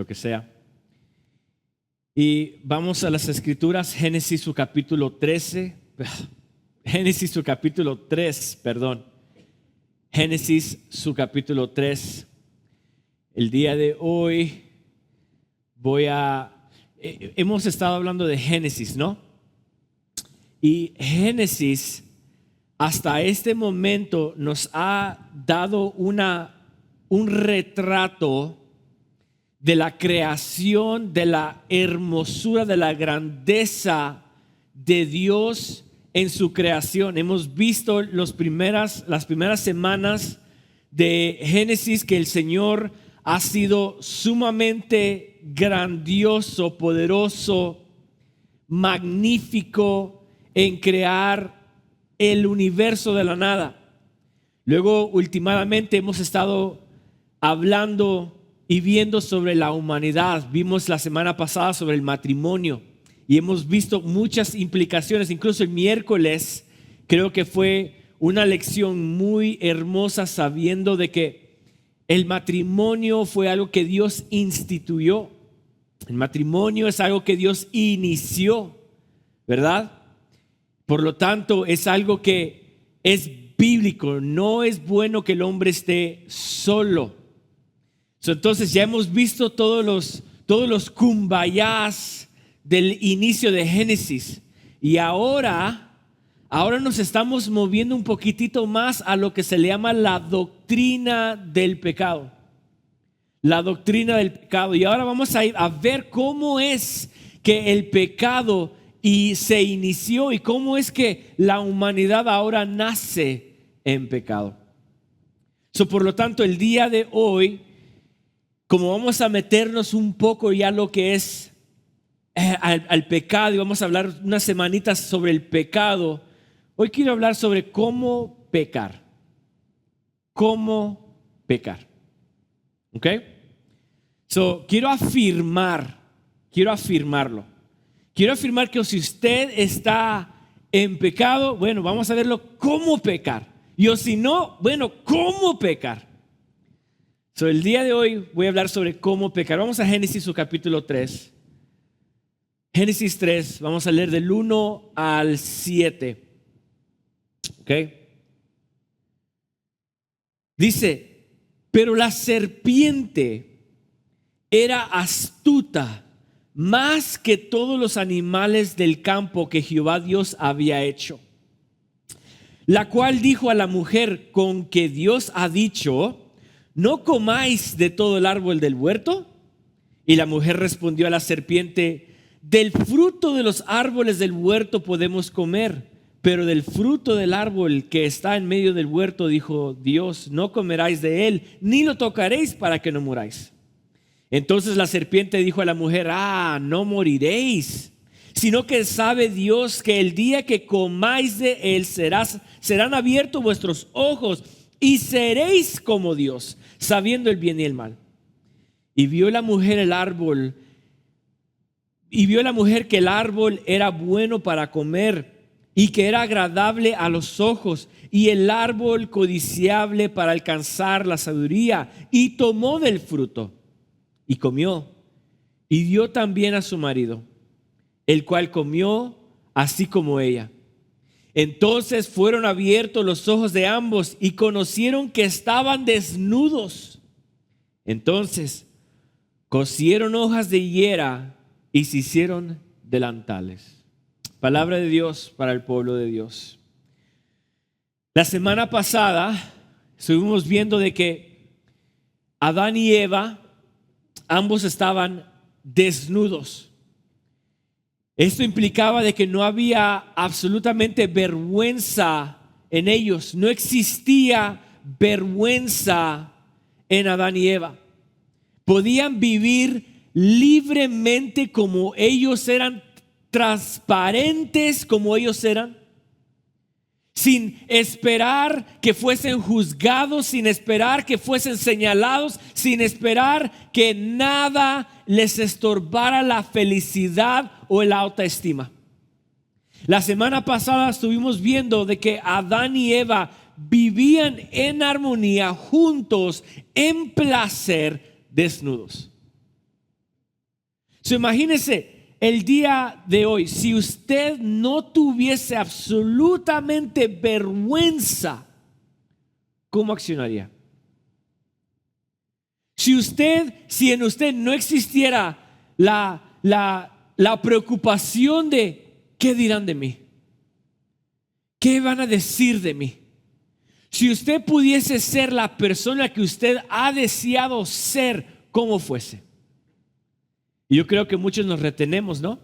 lo que sea. Y vamos a las Escrituras, Génesis su capítulo 3, Génesis su capítulo 3. El día de hoy hemos estado hablando de Génesis, ¿no? Y Génesis hasta este momento nos ha dado un retrato de la creación, de la hermosura, de la grandeza de Dios en su creación. Hemos visto las primeras semanas de Génesis que el Señor ha sido sumamente grandioso, poderoso, magnífico en crear el universo de la nada. Luego, últimamente hemos estado hablando y viendo sobre la humanidad. Vimos la semana pasada sobre el matrimonio y hemos visto muchas implicaciones. Incluso el miércoles creo que fue una lección muy hermosa, sabiendo de que el matrimonio fue algo que Dios instituyó. El matrimonio es algo que Dios inició, ¿verdad? Por lo tanto, es algo que es bíblico. No es bueno que el hombre esté solo. Entonces ya hemos visto todos los kumbayás del inicio de Génesis. Y ahora nos estamos moviendo un poquitito más a lo que se le llama la doctrina del pecado. La doctrina del pecado. Y ahora vamos a ir a ver cómo es que el pecado se inició y cómo es que la humanidad ahora nace en pecado. Por lo tanto, el día de hoy, como vamos a meternos un poco ya lo que es al pecado y vamos a hablar unas semanitas sobre el pecado, hoy quiero hablar sobre cómo pecar. ¿Cómo pecar? ¿Ok? Quiero afirmarlo. Quiero afirmar que si usted está en pecado, bueno, vamos a verlo cómo pecar. Y o si no, bueno, cómo pecar. El día de hoy voy a hablar sobre cómo pecar. Vamos a Génesis su capítulo 3. Génesis 3, vamos a leer del 1 al 7. ¿Ok? Dice, pero la serpiente era astuta más que todos los animales del campo que Jehová Dios había hecho. La cual dijo a la mujer, con que Dios ha dicho, ¿no comáis de todo el árbol del huerto? Y la mujer respondió a la serpiente, del fruto de los árboles del huerto podemos comer, pero del fruto del árbol que está en medio del huerto, dijo Dios, no comeráis de él, ni lo tocaréis para que no muráis. Entonces la serpiente dijo a la mujer, no moriréis, sino que sabe Dios que el día que comáis de él serán abiertos vuestros ojos y seréis como Dios, sabiendo el bien y el mal. Y vio la mujer que el árbol era bueno para comer y que era agradable a los ojos y el árbol codiciable para alcanzar la sabiduría, y tomó del fruto y comió y dio también a su marido, el cual comió así como ella. Entonces fueron abiertos los ojos de ambos y conocieron que estaban desnudos. Entonces cosieron hojas de higuera y se hicieron delantales. Palabra de Dios para el pueblo de Dios. La semana pasada estuvimos viendo de que Adán y Eva, ambos estaban desnudos. Esto implicaba de que no había absolutamente vergüenza en ellos. No existía vergüenza en Adán y Eva. Podían vivir libremente como ellos eran, transparentes como ellos eran, sin esperar que fuesen juzgados, sin esperar que fuesen señalados, sin esperar que nada les estorbara la felicidad o la autoestima. La semana pasada estuvimos viendo de que Adán y Eva vivían en armonía, juntos, en placer, desnudos. So, imagínese el día de hoy, si usted no tuviese absolutamente vergüenza, ¿cómo accionaría? Si en usted no existiera la preocupación de ¿qué dirán de mí? ¿Qué van a decir de mí? Si usted pudiese ser la persona que usted ha deseado ser, ¿cómo fuese? Y yo creo que muchos nos retenemos, ¿no?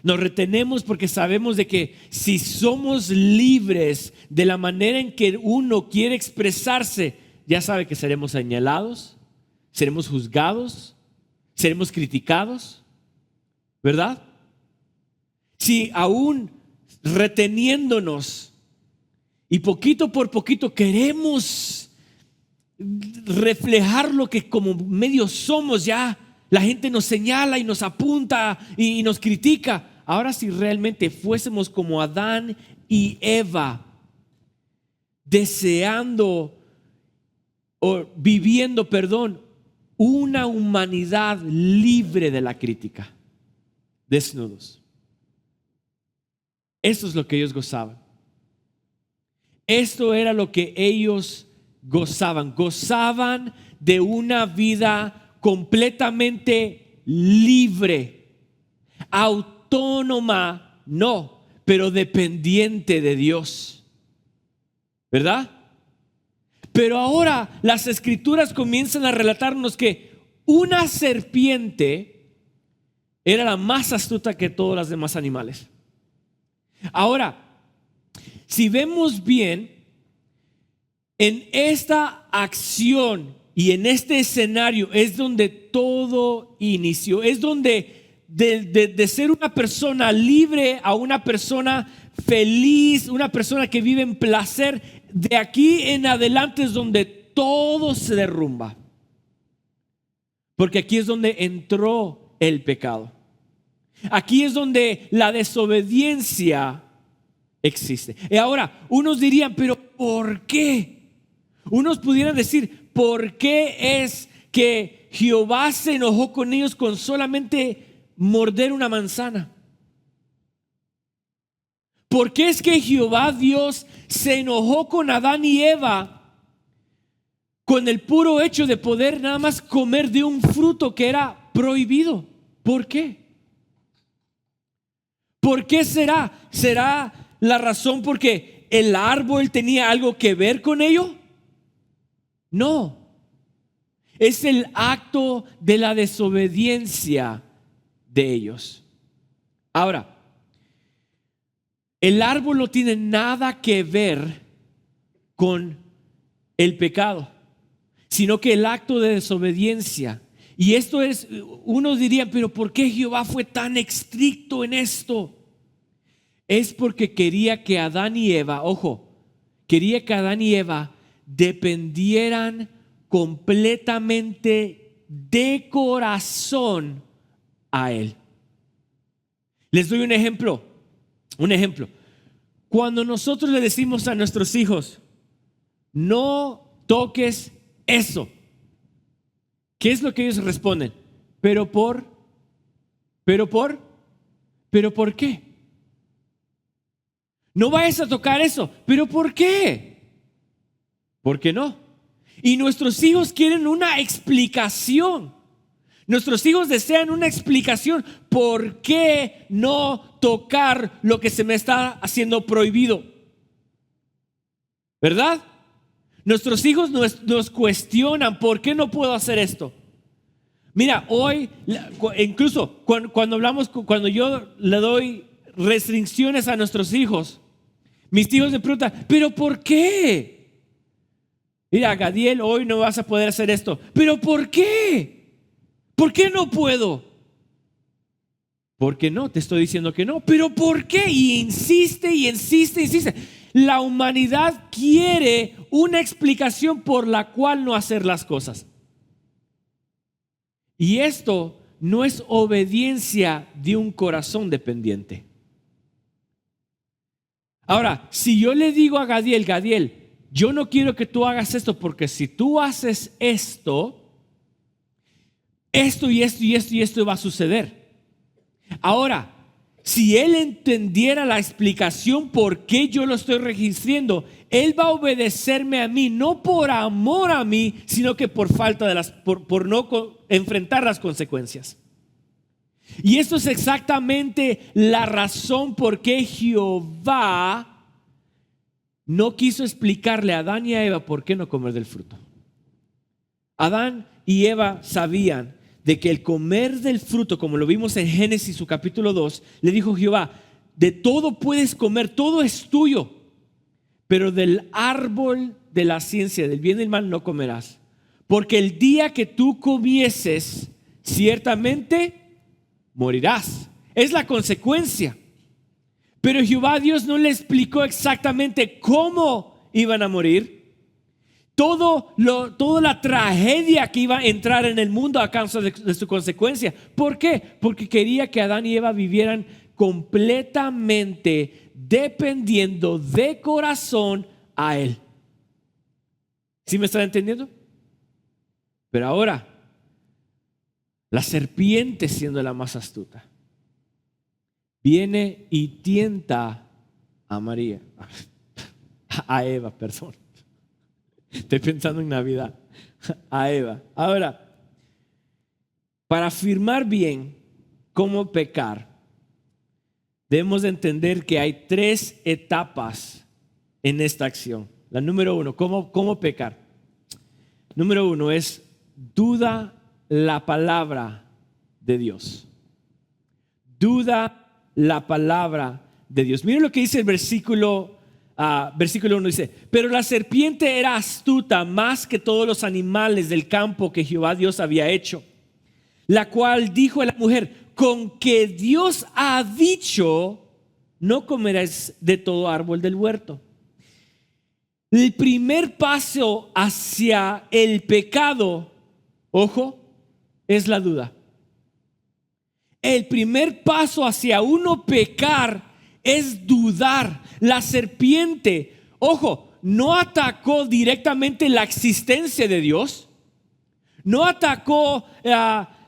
Nos retenemos porque sabemos de que si somos libres de la manera en que uno quiere expresarse, ya sabe que seremos señalados, seremos juzgados, seremos criticados, ¿verdad? Si aún reteniéndonos y poquito por poquito queremos reflejar lo que como medio somos, ya la gente nos señala y nos apunta y nos critica. Ahora, si realmente fuésemos como Adán y Eva, deseando o viviendo, una humanidad libre de la crítica, desnudos. Eso es lo que ellos gozaban. Esto era lo que ellos gozaban. Gozaban de una vida completamente libre, autónoma, no, pero dependiente de Dios, ¿verdad? Pero ahora las escrituras comienzan a relatarnos que una serpiente era la más astuta que todos los demás animales. Ahora, si vemos bien, en esta acción y en este escenario es donde todo inició. Es donde de ser una persona libre a una persona feliz, una persona que vive en placer, de aquí en adelante es donde todo se derrumba. Porque aquí es donde entró el pecado. Aquí es donde la desobediencia existe. Y ahora, unos dirían, pero ¿por qué? Unos pudieran decir, ¿por qué es que Jehová se enojó con ellos con solamente morder una manzana? ¿Por qué es que Jehová Dios se enojó con Adán y Eva con el puro hecho de poder nada más comer de un fruto que era prohibido? ¿Por qué? ¿Por qué será? ¿Será la razón porque el árbol tenía algo que ver con ello? No. Es el acto de la desobediencia de ellos. Ahora, el árbol no tiene nada que ver con el pecado, sino que el acto de desobediencia. Y esto es, unos dirían, pero ¿por qué Jehová fue tan estricto en esto? Es porque quería que Adán y Eva, quería que Adán y Eva dependieran completamente de corazón a Él. Les doy un ejemplo. Cuando nosotros le decimos a nuestros hijos, no toques eso, ¿qué es lo que ellos responden? ¿Pero por qué? No vayas a tocar eso. ¿Pero por qué? ¿Por qué no? Y nuestros hijos quieren una explicación. Nuestros hijos desean una explicación. ¿Por qué no tocar lo que se me está haciendo prohibido? ¿Verdad? Nuestros hijos nos cuestionan, ¿por qué no puedo hacer esto? Mira, hoy, incluso cuando yo le doy restricciones a nuestros hijos, mis hijos me preguntan, ¿pero por qué? Mira, Gadiel, hoy no vas a poder hacer esto. ¿Pero por qué? ¿Por qué no puedo? ¿Por qué no? Te estoy diciendo que no. ¿Pero por qué? Y insiste. La humanidad quiere una explicación por la cual no hacer las cosas. Y esto no es obediencia de un corazón dependiente. Ahora, si yo le digo a Gadiel, yo no quiero que tú hagas esto porque si tú haces esto, esto y esto y esto y esto va a suceder. Ahora, si él entendiera la explicación por qué yo lo estoy registrando, él va a obedecerme a mí, no por amor a mí, sino que por falta de por no enfrentar las consecuencias. Y esto es exactamente la razón por qué Jehová no quiso explicarle a Adán y a Eva por qué no comer del fruto. Adán y Eva sabían de que el comer del fruto, como lo vimos en Génesis su capítulo 2, le dijo Jehová: de todo puedes comer, todo es tuyo, pero del árbol de la ciencia del bien y del mal no comerás, porque el día que tú comieses, ciertamente morirás. Es la consecuencia. Pero Jehová Dios no le explicó exactamente cómo iban a morir. Toda la tragedia que iba a entrar en el mundo a causa de su consecuencia. ¿Por qué? Porque quería que Adán y Eva vivieran completamente dependiendo de corazón a Él. ¿Sí me están entendiendo? Pero ahora, la serpiente, siendo la más astuta, viene y tienta a Eva, perdón. Estoy pensando en Navidad. A Eva. Ahora, para afirmar bien cómo pecar, debemos de entender que hay 3 etapas en esta acción. La número 1, ¿cómo pecar? Número 1 es: duda la palabra de Dios. Duda la palabra de Dios. Miren lo que dice el versículo 1, dice: pero la serpiente era astuta más que todos los animales del campo que Jehová Dios había hecho, la cual dijo a la mujer: con que Dios ha dicho, no comerás de todo árbol del huerto. El primer paso hacia el pecado, ojo, es la duda. El primer paso hacia uno pecar es dudar. La serpiente, ojo, no atacó directamente la existencia de Dios, no atacó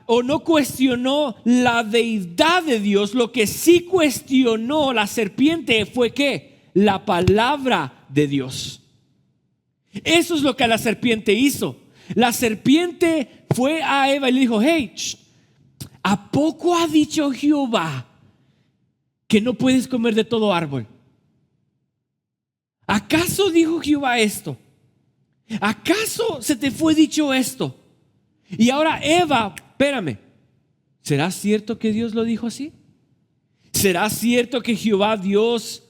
o no cuestionó la deidad de Dios. Lo que sí cuestionó la serpiente fue ¿qué? La palabra de Dios. Eso es lo que la serpiente hizo. La serpiente fue a Eva y le dijo: hey, ¿a poco ha dicho Jehová que no puedes comer de todo árbol? ¿Acaso dijo Jehová esto? ¿Acaso se te fue dicho esto? Y ahora Eva, espérame, ¿será cierto que Dios lo dijo así? ¿Será cierto que Jehová Dios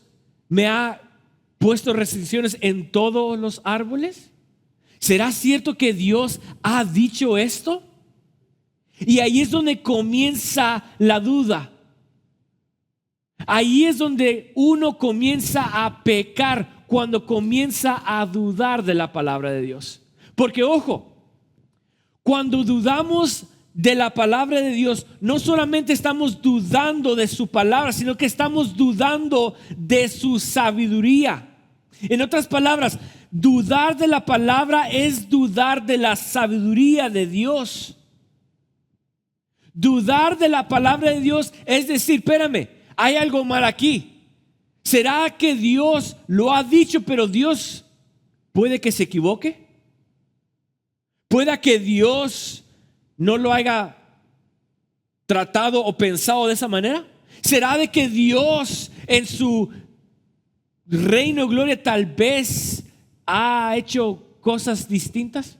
me ha puesto restricciones en todos los árboles? ¿Será cierto que Dios ha dicho esto? Y ahí es donde comienza la duda. Ahí es donde uno comienza a pecar, cuando comienza a dudar de la palabra de Dios. Porque ojo, cuando dudamos de la palabra de Dios, no solamente estamos dudando de su palabra, sino que estamos dudando de su sabiduría. En otras palabras, dudar de la palabra es dudar de la sabiduría de Dios. Dudar de la palabra de Dios es decir: espérame, hay algo mal aquí. ¿Será que Dios lo ha dicho, pero Dios puede que se equivoque? ¿Puede que Dios no lo haya tratado o pensado de esa manera? ¿Será de que Dios en su reino y gloria tal vez ha hecho cosas distintas?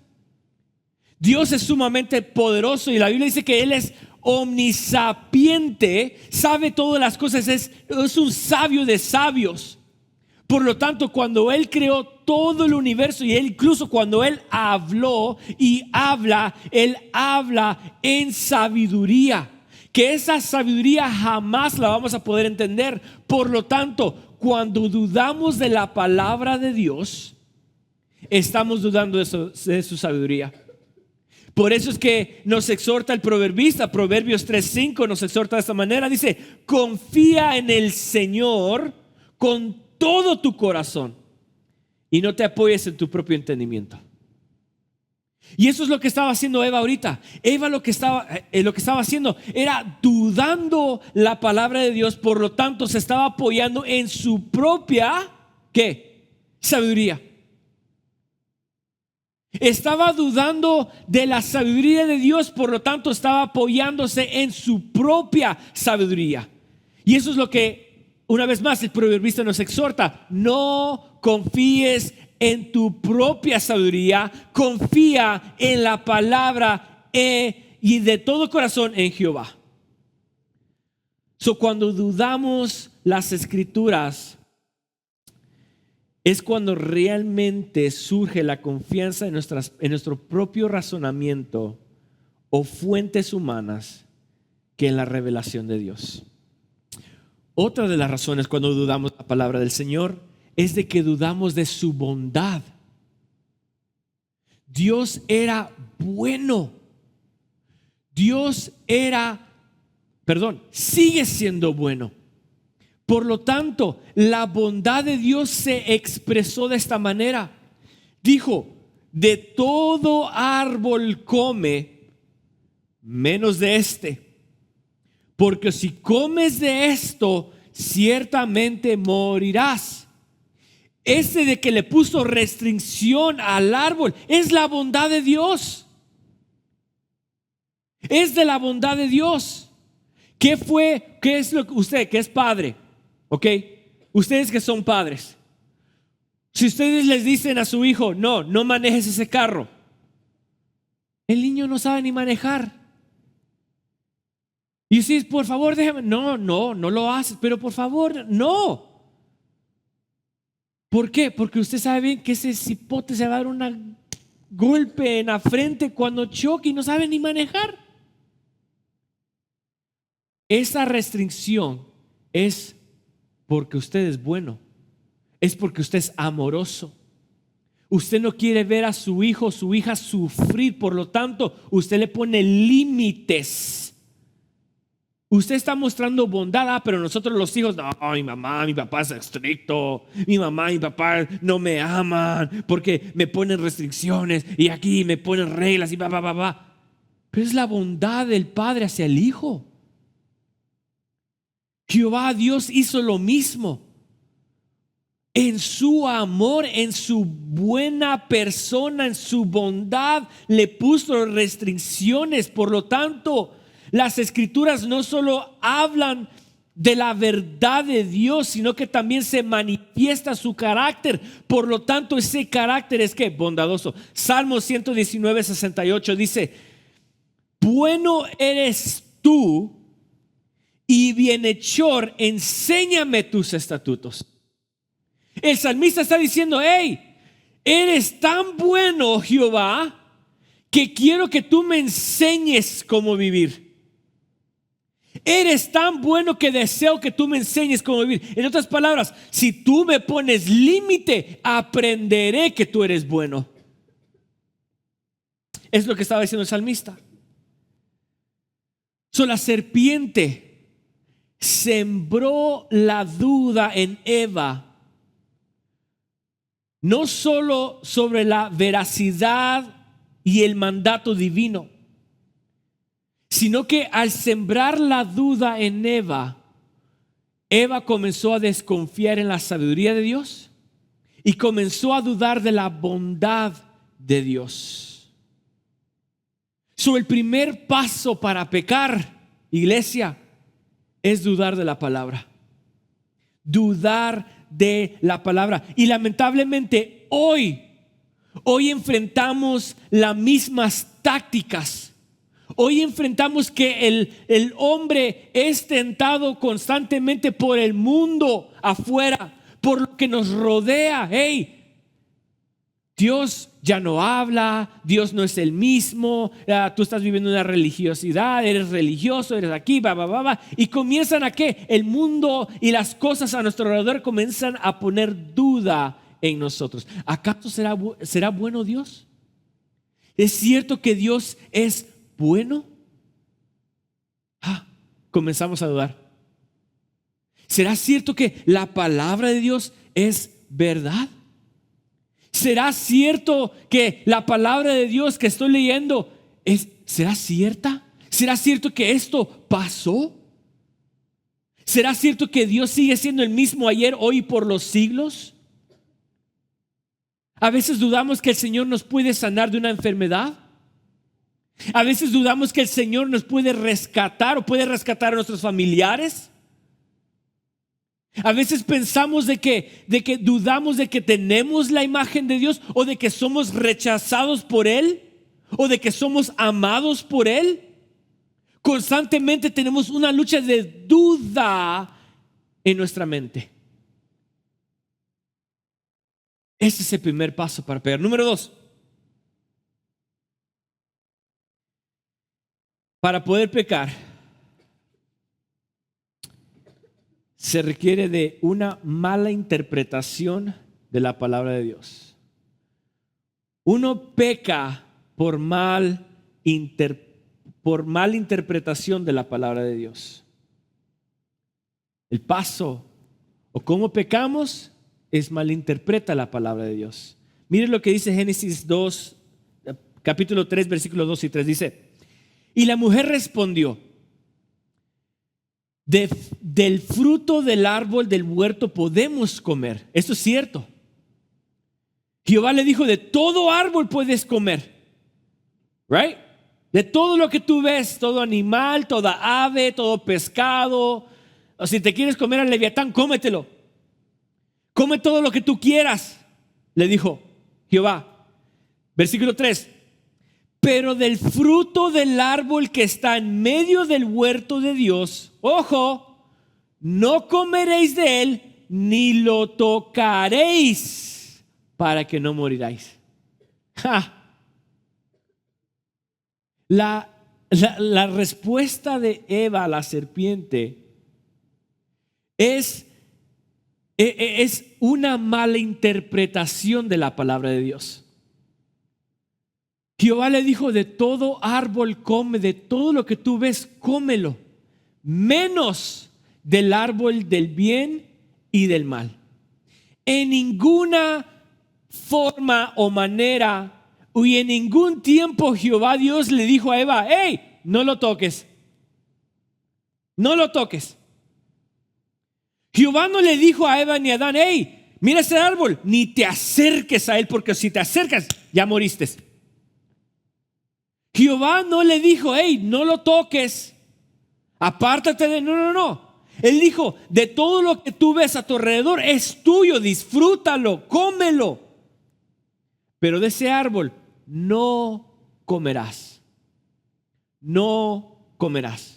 Dios es sumamente poderoso y la Biblia dice que Él es omnisapiente, sabe todas las cosas, es un sabio de sabios. Por lo tanto, cuando Él creó todo el universo, y Él incluso cuando Él habló y habla, Él habla en sabiduría, que esa sabiduría jamás la vamos a poder entender. Por lo tanto, cuando dudamos de la palabra de Dios, estamos dudando de su sabiduría. Por eso es que nos exhorta el proverbista, Proverbios 3:5 nos exhorta de esta manera. Dice: confía en el Señor con todo tu corazón y no te apoyes en tu propio entendimiento. Y eso es lo que estaba haciendo Eva ahorita. Eva lo que estaba haciendo era dudando la palabra de Dios, por lo tanto se estaba apoyando en su propia, ¿qué? Sabiduría. Estaba dudando de la sabiduría de Dios, por lo tanto estaba apoyándose en su propia sabiduría. Y eso es lo que, una vez más, el proverbista nos exhorta: no confíes en tu propia sabiduría, confía en la palabra y de todo corazón en Jehová. Cuando dudamos las escrituras, es cuando realmente surge la confianza en nuestro propio razonamiento o fuentes humanas que en la revelación de Dios. Otra de las razones cuando dudamos la palabra del Señor es de que dudamos de su bondad. Dios era bueno. Sigue siendo bueno. Por lo tanto, la bondad de Dios se expresó de esta manera. Dijo: de todo árbol come, menos de este, porque si comes de esto, ciertamente morirás. Ese de que le puso restricción al árbol es la bondad de Dios. Es de la bondad de Dios. ¿Qué es lo que usted, que es padre? ¿Ok? Ustedes que son padres, si ustedes les dicen a su hijo: no manejes ese carro, el niño no sabe ni manejar. Y si por favor déjame, no lo haces, pero por favor, no. ¿Por qué? Porque usted sabe bien que ese cipote se va a dar un golpe en la frente cuando choque y no sabe ni manejar. Esa restricción es porque usted es bueno, es porque usted es amoroso. Usted no quiere ver a su hijo o su hija sufrir, por lo tanto usted le pone límites. Usted está mostrando bondad, pero nosotros los hijos: no, mi mamá, mi papá es estricto, mi mamá y mi papá no me aman porque me ponen restricciones y aquí me ponen reglas y Pero es la bondad del Padre hacia el Hijo. Jehová Dios hizo lo mismo. En su amor, en su buena persona, en su bondad, le puso restricciones. Por lo tanto, las escrituras no solo hablan de la verdad de Dios, sino que también se manifiesta su carácter. Por lo tanto, ese carácter es ¿qué? Bondadoso. Salmo 119:68 dice: bueno eres tú y bienhechor, enséñame tus estatutos. El salmista está diciendo: hey, eres tan bueno, Jehová, que quiero que tú me enseñes cómo vivir. Eres tan bueno que deseo que tú me enseñes cómo vivir. En otras palabras, si tú me pones límite, aprenderé que tú eres bueno. Es lo que estaba diciendo el salmista. La serpiente sembró la duda en Eva, no solo sobre la veracidad y el mandato divino, sino que al sembrar la duda en Eva comenzó a desconfiar en la sabiduría de Dios y comenzó a dudar de la bondad de Dios. El primer paso para pecar, iglesia, es dudar de la palabra. Dudar de la palabra. Y lamentablemente hoy enfrentamos las mismas tácticas. Hoy enfrentamos que el hombre es tentado constantemente por el mundo afuera, por lo que nos rodea. Hey, Dios ya no habla, Dios no es el mismo, tú estás viviendo una religiosidad, eres religioso, eres aquí, y comienzan a ¿qué? El mundo y las cosas a nuestro alrededor comienzan a poner duda en nosotros. ¿Acaso será bueno Dios? ¿Es cierto que Dios es bueno? Comenzamos a dudar. ¿Será cierto que la palabra de Dios es verdad? ¿Será cierto que la palabra de Dios que estoy leyendo será cierta? ¿Será cierto que esto pasó? ¿Será cierto que Dios sigue siendo el mismo ayer, hoy y por los siglos? A veces dudamos que el Señor nos puede sanar de una enfermedad. A veces dudamos que el Señor nos puede rescatar o puede rescatar a nuestros familiares. A veces pensamos de que dudamos de que tenemos la imagen de Dios, o de que somos rechazados por Él, o de que somos amados por Él. Constantemente tenemos una lucha de duda en nuestra mente. Ese es el primer paso para pecar. Número 2. Para poder pecar, se requiere de una mala interpretación de la palabra de Dios. Uno peca por mal interpretación de la palabra de Dios. El paso o cómo pecamos es malinterpreta la palabra de Dios. Miren lo que dice Génesis 2, capítulo 3, versículos 2 y 3. Dice: y la mujer respondió: del fruto del árbol del huerto podemos comer. Esto es cierto. Jehová le dijo: de todo árbol puedes comer. Right? De todo lo que tú ves, todo animal, toda ave, todo pescado. O si te quieres comer al leviatán, cómetelo. Come todo lo que tú quieras, le dijo Jehová. Versículo 3. Pero del fruto del árbol que está en medio del huerto de Dios, ojo, no comeréis de él, ni lo tocaréis, para que no moriráis. ¡Ja! La respuesta de Eva a la serpiente es una mala interpretación de la palabra de Dios. Jehová le dijo: de todo árbol come, de todo lo que tú ves, cómelo, menos del árbol del bien y del mal. En ninguna forma o manera y en ningún tiempo Jehová Dios le dijo a Eva: hey, no lo toques. No lo toques. Jehová no le dijo a Eva ni a Adán: hey, mira ese árbol, ni te acerques a él, porque si te acercas ya moriste. Jehová no le dijo: hey, no lo toques, apártate de... No. Él dijo: de todo lo que tú ves a tu alrededor es tuyo, disfrútalo, cómelo. Pero de ese árbol no comerás. No comerás.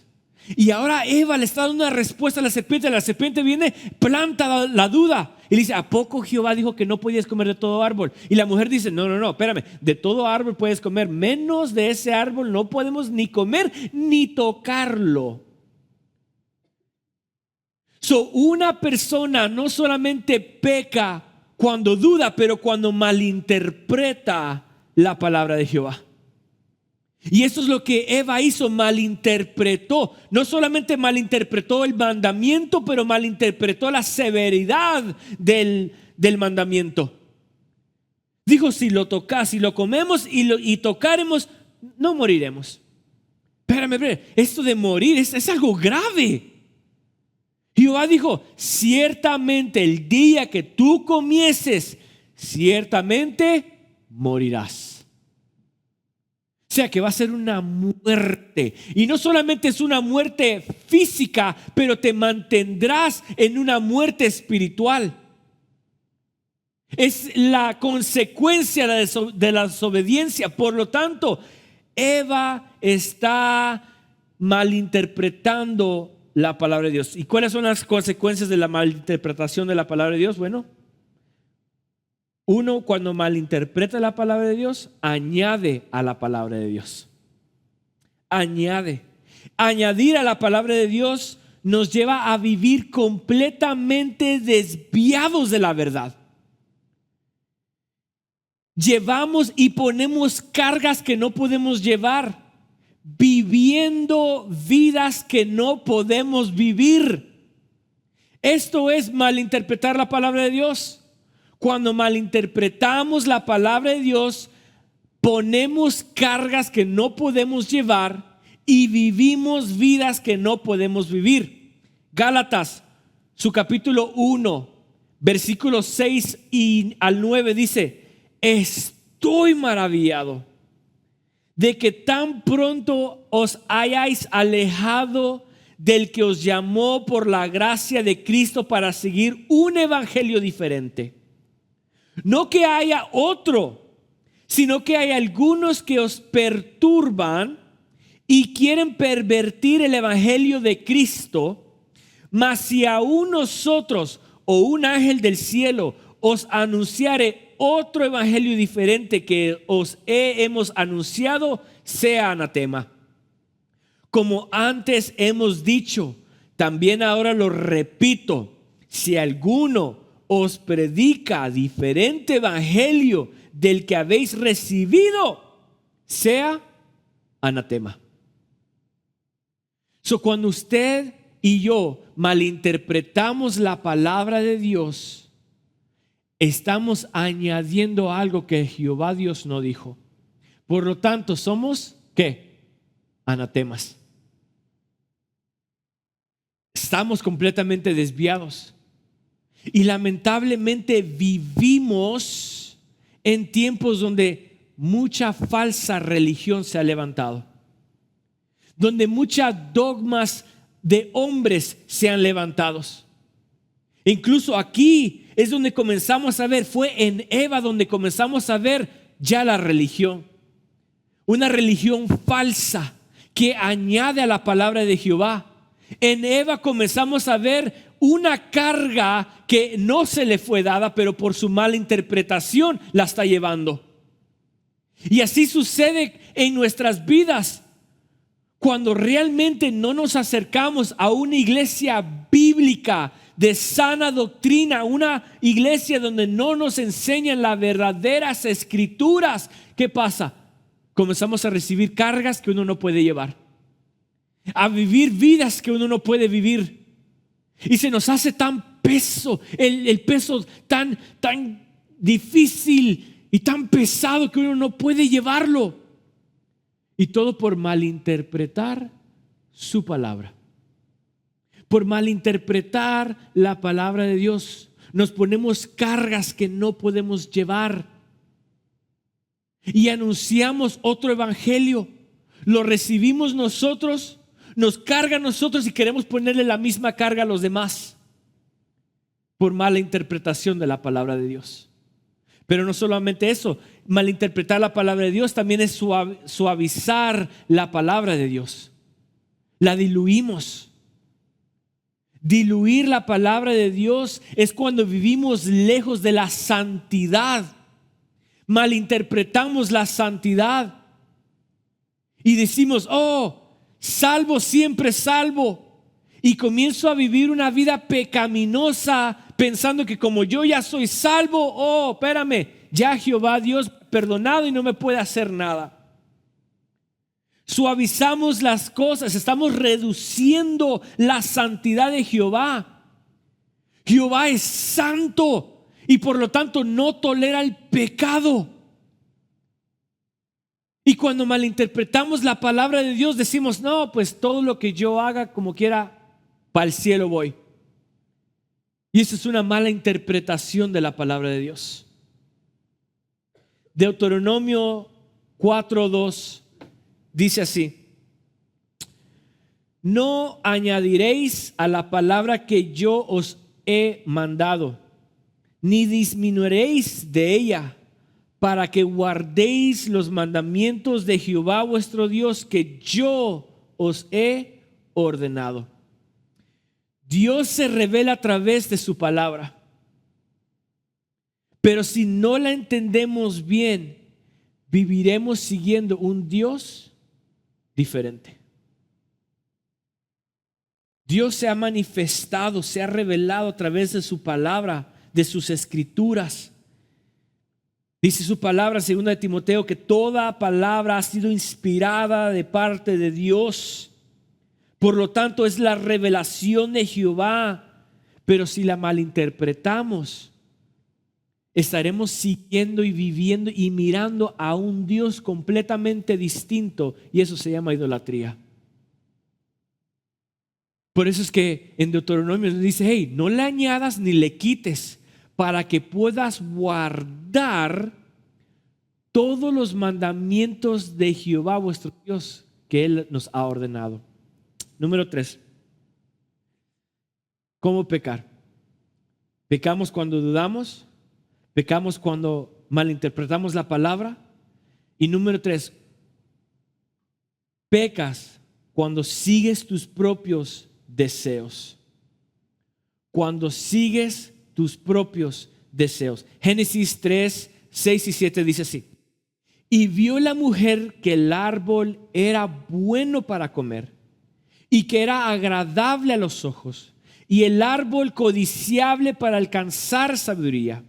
Y ahora Eva le está dando una respuesta a la serpiente. La serpiente viene, planta la duda y le dice: ¿a poco Jehová dijo que no podías comer de todo árbol? Y la mujer dice: no, espérame, de todo árbol puedes comer, menos de ese árbol no podemos ni comer ni tocarlo. Una persona no solamente peca cuando duda, pero cuando malinterpreta la palabra de Jehová. Y eso es lo que Eva hizo, malinterpretó. No solamente malinterpretó el mandamiento, pero malinterpretó la severidad del mandamiento. Dijo: si lo tocas, si lo comemos y tocaremos, no moriremos. Espérame, esto de morir es algo grave. Jehová dijo: ciertamente el día que tú comieses, ciertamente morirás. O sea que va a ser una muerte. Y no solamente es una muerte física, pero te mantendrás en una muerte espiritual. Es la consecuencia de la desobediencia. Por lo tanto, Eva está malinterpretando la palabra de Dios. ¿Y cuáles son las consecuencias de la malinterpretación de la palabra de Dios? Bueno, uno, cuando malinterpreta la palabra de Dios, añade a la palabra de Dios. Añade. Añadir a la palabra de Dios nos lleva a vivir completamente desviados de la verdad. Llevamos y ponemos cargas que no podemos llevar, viviendo vidas que no podemos vivir. Esto es malinterpretar la palabra de Dios. Cuando malinterpretamos la palabra de Dios, ponemos cargas que no podemos llevar y vivimos vidas que no podemos vivir. Gálatas, su capítulo 1, versículos 6 y al 9 dice: estoy maravillado de que tan pronto os hayáis alejado del que os llamó por la gracia de Cristo para seguir un evangelio diferente. No que haya otro, sino que hay algunos que os perturban y quieren pervertir el evangelio de Cristo. Mas si aún nosotros o un ángel del cielo os anunciare otro evangelio diferente que os hemos anunciado, sea anatema. Como antes hemos dicho, también ahora lo repito: si alguno os predica diferente evangelio del que habéis recibido, sea anatema. Cuando usted y yo malinterpretamos la palabra de Dios, estamos añadiendo algo que Jehová Dios no dijo. Por lo tanto, somos ¿qué? Anatemas. Estamos completamente desviados. Y lamentablemente vivimos en tiempos donde mucha falsa religión se ha levantado, donde muchas dogmas de hombres se han levantado. Incluso aquí es donde comenzamos a ver, fue en Eva donde comenzamos a ver ya la religión. Una religión falsa que añade a la palabra de Jehová. En Eva comenzamos a ver una carga que no se le fue dada, pero por su mala interpretación la está llevando. Y así sucede en nuestras vidas. Cuando realmente no nos acercamos a una iglesia bíblica de sana doctrina, una iglesia donde no nos enseñan las verdaderas escrituras, ¿qué pasa? Comenzamos a recibir cargas que uno no puede llevar, a vivir vidas que uno no puede vivir, y se nos hace tan peso, el peso tan difícil y tan pesado que uno no puede llevarlo, y todo por malinterpretar su palabra. Por malinterpretar la palabra de Dios, nos ponemos cargas que no podemos llevar y anunciamos otro evangelio. Lo recibimos nosotros, nos carga a nosotros y queremos ponerle la misma carga a los demás por mala interpretación de la palabra de Dios. Pero no solamente eso, malinterpretar la palabra de Dios también es suavizar la palabra de Dios. La diluimos. Diluir la palabra de Dios es cuando vivimos lejos de la santidad. Malinterpretamos la santidad y decimos: salvo, siempre salvo. Y comienzo a vivir una vida pecaminosa pensando que como yo ya soy salvo, espérame, ya Jehová Dios perdonado y no me puede hacer nada. Suavizamos las cosas, estamos reduciendo la santidad de Jehová. Jehová es santo y por lo tanto no tolera el pecado. Y cuando malinterpretamos la palabra de Dios decimos: no, pues todo lo que yo haga como quiera, para el cielo voy. Y eso es una mala interpretación de la palabra de Dios. Deuteronomio 4:2 dice así: no añadiréis a la palabra que yo os he mandado, ni disminuiréis de ella, para que guardéis los mandamientos de Jehová vuestro Dios que yo os he ordenado. Dios se revela a través de su palabra, pero si no la entendemos bien, viviremos siguiendo un Dios diferente. Dios se ha manifestado, se ha revelado a través de su palabra, de sus escrituras. Dice su palabra, 2 de Timoteo, que toda palabra ha sido inspirada de parte de Dios. Por lo tanto, es la revelación de Jehová. Pero si la malinterpretamos, estaremos siguiendo y viviendo y mirando a un Dios completamente distinto, y eso se llama idolatría. Por eso es que en Deuteronomio nos dice: hey, no le añadas ni le quites, para que puedas guardar todos los mandamientos de Jehová vuestro Dios que Él nos ha ordenado. Número 3. ¿Cómo pecar? Pecamos cuando dudamos, pecamos cuando malinterpretamos la palabra. Y número 3, pecas cuando sigues tus propios deseos. Cuando sigues tus propios deseos. Génesis 3, 6 y 7 dice así: y vio la mujer que el árbol era bueno para comer y que era agradable a los ojos, y el árbol codiciable para alcanzar sabiduría.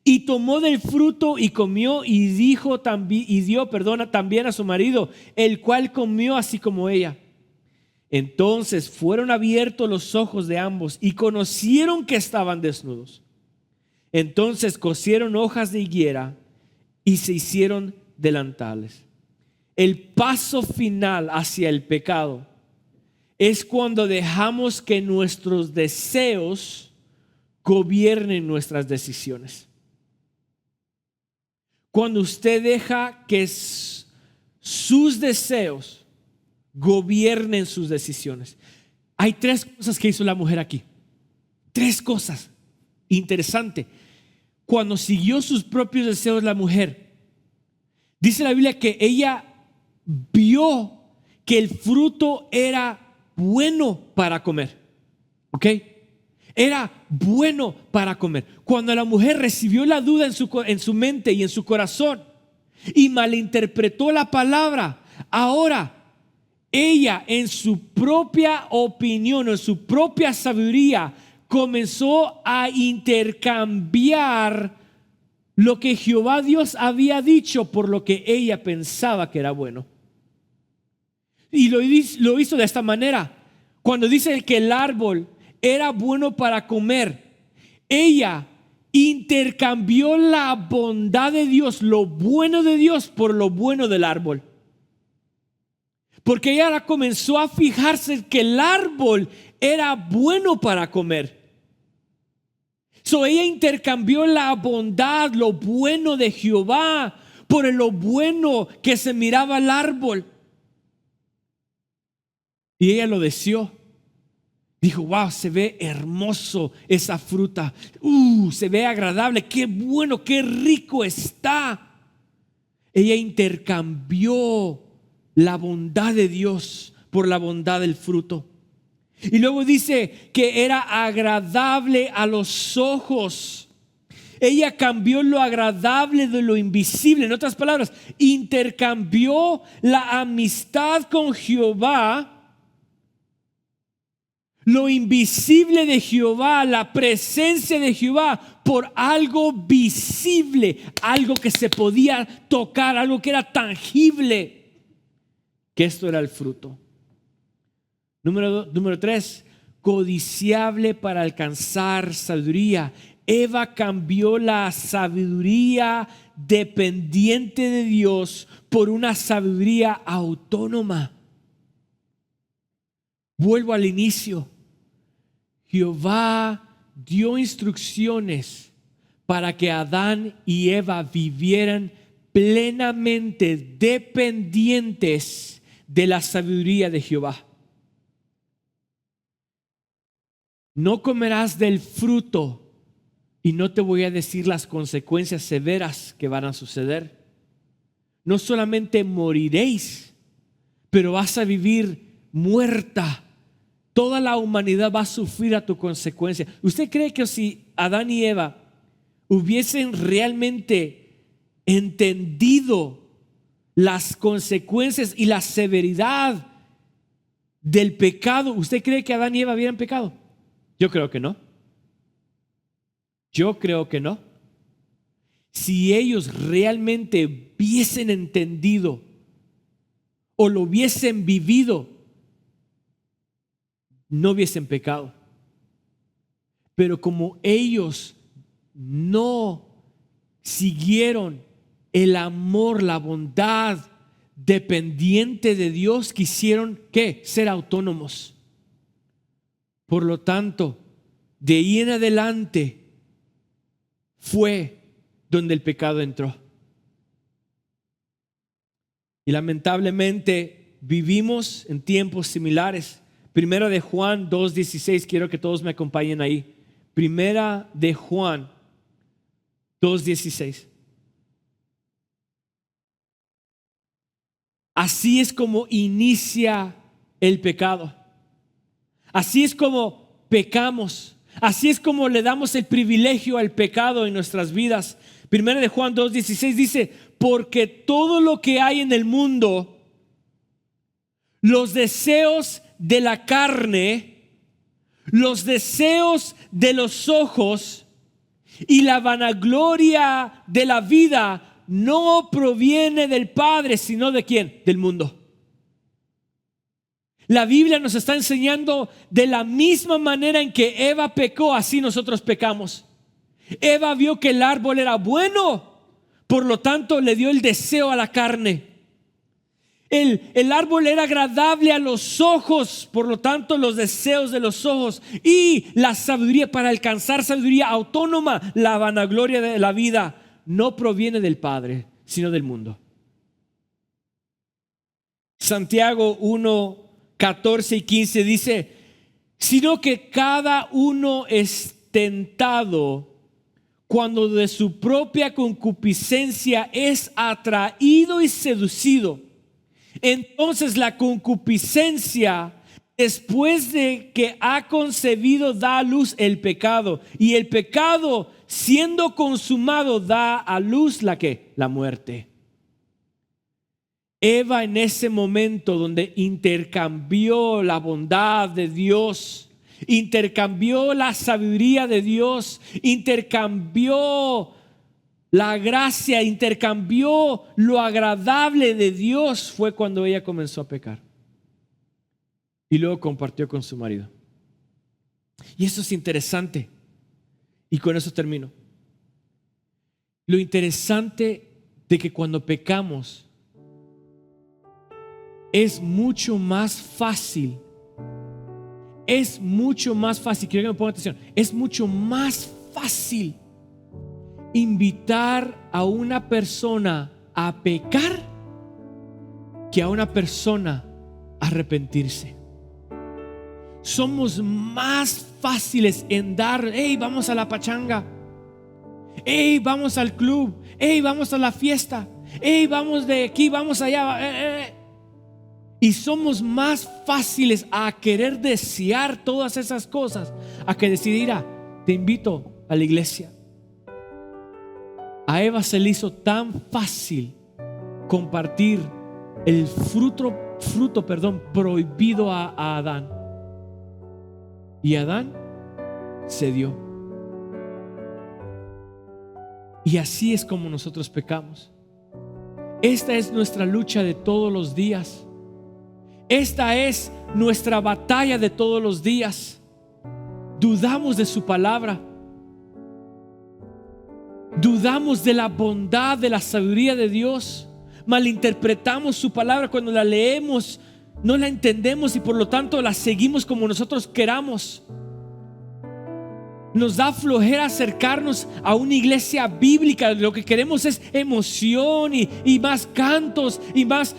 Y tomó del fruto y comió, y dio también a su marido, el cual comió así como ella. Entonces fueron abiertos los ojos de ambos y conocieron que estaban desnudos. Entonces cosieron hojas de higuera y se hicieron delantales. El paso final hacia el pecado es cuando dejamos que nuestros deseos gobiernen nuestras decisiones. Cuando usted deja que sus deseos gobiernen sus decisiones. Hay 3 cosas que hizo la mujer aquí. 3 cosas. Interesante. Cuando siguió sus propios deseos la mujer, dice la Biblia que ella vio que el fruto era bueno para comer. ¿Ok? Era bueno para comer. Cuando la mujer recibió la duda en su mente y en su corazón y malinterpretó la palabra, ahora ella en su propia opinión, en su propia sabiduría, comenzó a intercambiar lo que Jehová Dios había dicho por lo que ella pensaba que era bueno. Y lo hizo de esta manera. Cuando dice que el árbol era bueno para comer, ella intercambió la bondad de Dios, lo bueno de Dios, por lo bueno del árbol. Porque ella ahora comenzó a fijarse que el árbol era bueno para comer. Ella intercambió la bondad, lo bueno de Jehová, por lo bueno que se miraba el árbol. Y ella lo deseó. Dijo: wow, se ve hermoso esa fruta. Se ve agradable. Qué bueno, qué rico está. Ella intercambió la bondad de Dios por la bondad del fruto. Y luego dice que era agradable a los ojos. Ella cambió lo agradable de lo invisible. En otras palabras, intercambió la amistad con Jehová, lo invisible de Jehová, la presencia de Jehová, por algo visible, algo que se podía tocar, algo que era tangible, que esto era el fruto. Número 3, codiciable para alcanzar sabiduría. Eva cambió la sabiduría dependiente de Dios por una sabiduría autónoma. Vuelvo al inicio. Jehová dio instrucciones para que Adán y Eva vivieran plenamente dependientes de la sabiduría de Jehová. No comerás del fruto y no te voy a decir las consecuencias severas que van a suceder. No solamente moriréis, pero vas a vivir muerta. Toda la humanidad va a sufrir a tu consecuencia. ¿Usted cree que si Adán y Eva hubiesen realmente entendido las consecuencias y la severidad del pecado, usted cree que Adán y Eva hubieran pecado? Yo creo que no. Yo creo que no. Si ellos realmente hubiesen entendido o lo hubiesen vivido, no hubiesen pecado. Pero como ellos no siguieron el amor, la bondad dependiente de Dios, quisieron ¿qué? Ser autónomos. Por lo tanto, de ahí en adelante fue donde el pecado entró. Y lamentablemente vivimos en tiempos similares. Primera de Juan 2:16, quiero que todos me acompañen ahí. Primera de Juan 2:16. Así es como inicia el pecado. Así es como pecamos. Así es como le damos el privilegio al pecado en nuestras vidas. Primera de Juan 2:16 dice: porque todo lo que hay en el mundo, los deseos de la carne, los deseos de los ojos y la vanagloria de la vida, no proviene del Padre, sino ¿de quién? Del mundo. La Biblia nos está enseñando de la misma manera en que Eva pecó, así nosotros pecamos. Eva vio que el árbol era bueno, por lo tanto le dio el deseo a la carne. El árbol era agradable a los ojos, por lo tanto los deseos de los ojos y la sabiduría, para alcanzar sabiduría autónoma, la vanagloria de la vida, no proviene del Padre, sino del mundo. Santiago 1:14 y 15 dice: sino que cada uno es tentado cuando de su propia concupiscencia es atraído y seducido. Entonces la concupiscencia, después de que ha concebido, da a luz el pecado, y el pecado, siendo consumado, da a luz la ¿qué? La muerte. Eva, en ese momento donde intercambió la bondad de Dios, intercambió la sabiduría de Dios, intercambió la gracia, intercambió lo agradable de Dios, fue cuando ella comenzó a pecar. Y luego compartió con su marido. Y eso es interesante. Y con eso termino. Lo interesante de que cuando pecamos es mucho más fácil. Quiero que me pongan atención. Es mucho más fácil invitar a una persona a pecar que a una persona a arrepentirse. Somos más fáciles en dar: hey, vamos a la pachanga, hey, vamos al club, hey, vamos a la fiesta, hey, vamos de aquí, vamos allá. Y somos más fáciles a querer desear todas esas cosas, a que decidir: te invito a la iglesia. A Eva se le hizo tan fácil compartir el fruto prohibido a Adán. Y Adán cedió. Y así es como nosotros pecamos. Esta es nuestra lucha de todos los días. Esta es nuestra batalla de todos los días. Dudamos de su palabra. Dudamos de la bondad, de la sabiduría de Dios. Malinterpretamos su palabra cuando la leemos. No la entendemos y por lo tanto la seguimos como nosotros queramos. Nos da flojera acercarnos a una iglesia bíblica. Lo que queremos es emoción y más cantos y más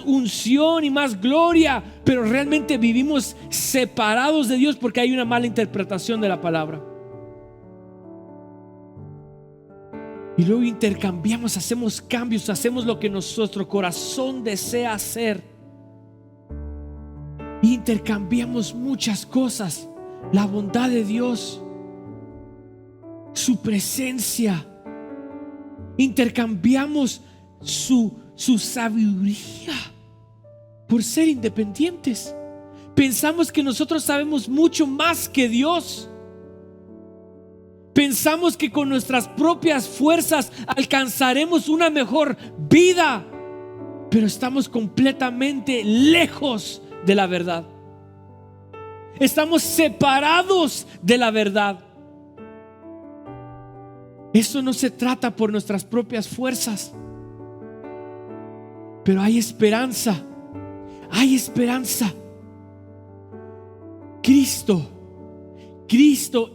unción y más gloria. Pero realmente vivimos separados de Dios porque hay una mala interpretación de la palabra. Y luego intercambiamos, hacemos cambios, hacemos lo que nuestro corazón desea hacer. Intercambiamos muchas cosas: la bondad de Dios, su presencia. Intercambiamos su sabiduría por ser independientes. Pensamos que nosotros sabemos mucho más que Dios. Pensamos que con nuestras propias fuerzas alcanzaremos una mejor vida, pero estamos completamente lejos de la verdad. Estamos separados de la verdad. Eso no se trata por nuestras propias fuerzas, pero hay esperanza. Hay esperanza. Cristo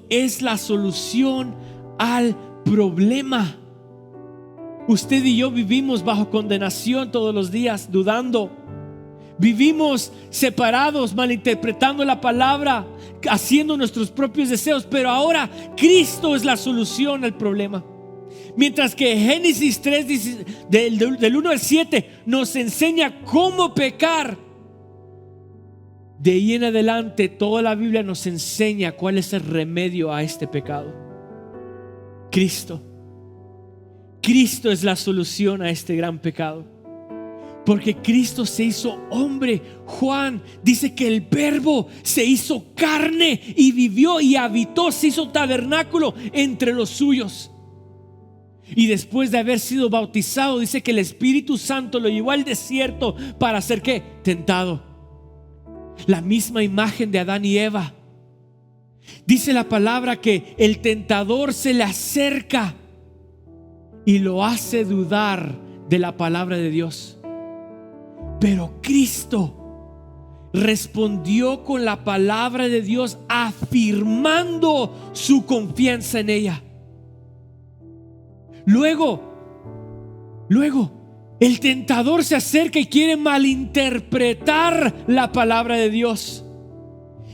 es la solución al problema. Usted y yo vivimos bajo condenación todos los días, dudando. Vivimos separados, malinterpretando la palabra, haciendo nuestros propios deseos. Pero ahora Cristo es la solución al problema. Mientras que Génesis 3, del 1 al 7, nos enseña cómo pecar, de ahí en adelante toda la Biblia nos enseña cuál es el remedio a este pecado. Cristo es la solución a este gran pecado, porque Cristo se hizo hombre. Juan dice que el Verbo se hizo carne y vivió y habitó, se hizo tabernáculo entre los suyos. Y después de haber sido bautizado, dice que el Espíritu Santo lo llevó al desierto para ser ¿qué? Tentado. La misma imagen de Adán y Eva. Dice la palabra que el tentador se le acerca y lo hace dudar de la palabra de Dios. Pero Cristo respondió con la palabra de Dios, afirmando su confianza en ella. Luego el tentador se acerca y quiere malinterpretar la palabra de Dios.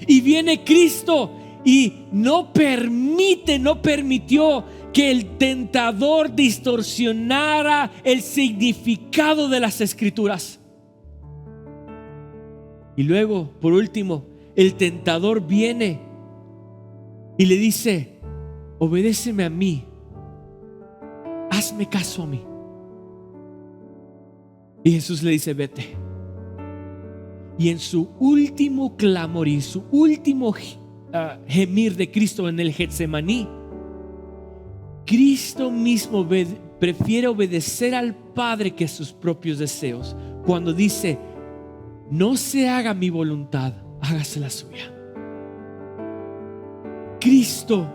Y viene Cristo y no permitió que el tentador distorsionara el significado de las Escrituras. Y luego, por último, el tentador viene y le dice: obedéceme a mí, hazme caso a mí. Y Jesús le dice: vete. Y en su último clamor y su último gemir de Cristo en el Getsemaní, Cristo mismo prefiere obedecer al Padre que sus propios deseos, cuando dice: no se haga mi voluntad, hágase la suya. Cristo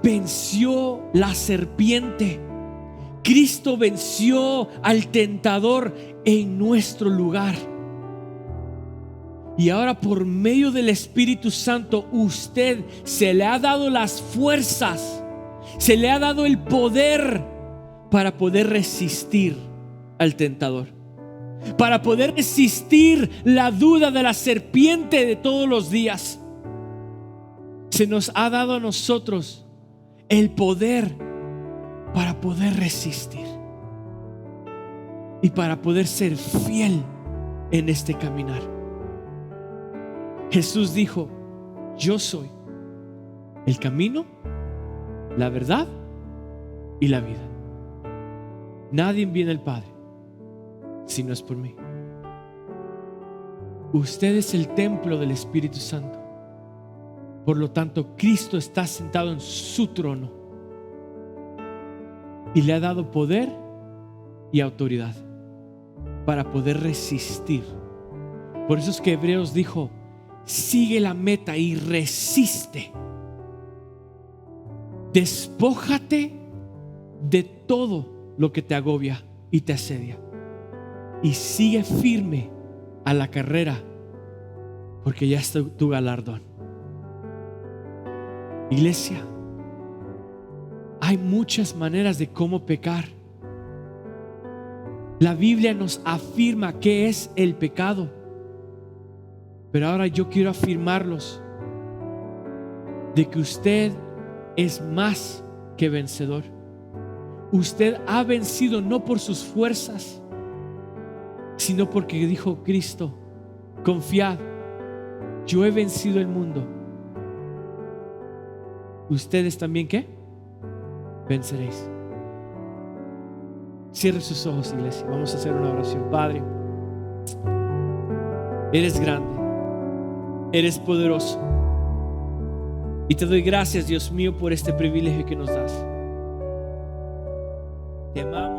venció la serpiente. Cristo venció al tentador en nuestro lugar. Y ahora, por medio del Espíritu Santo, usted se le ha dado las fuerzas, se le ha dado el poder para poder resistir al tentador, para poder resistir la duda de la serpiente de todos los días. Se nos ha dado a nosotros el poder para poder resistir y para poder ser fiel en este caminar. Jesús dijo: yo soy el camino, la verdad y la vida. Nadie viene al Padre si no es por mí. Usted es el templo del Espíritu Santo. Por lo tanto, Cristo está sentado en su trono y le ha dado poder y autoridad para poder resistir. Por eso es que Hebreos dijo: sigue la meta y resiste. Despójate de todo lo que te agobia y te asedia y sigue firme a la carrera, porque ya está tu galardón. Iglesia, hay muchas maneras de cómo pecar. La Biblia nos afirma qué es el pecado, pero ahora yo quiero afirmarlos de que usted es más que vencedor. Usted ha vencido no por sus fuerzas, sino porque dijo Cristo: confiad, yo he vencido el mundo. Ustedes también, ¿qué? Venceréis. Cierre sus ojos, iglesia. Vamos a hacer una oración. Padre, eres grande, eres poderoso, y te doy gracias, Dios mío, por este privilegio que nos das. Te amamos.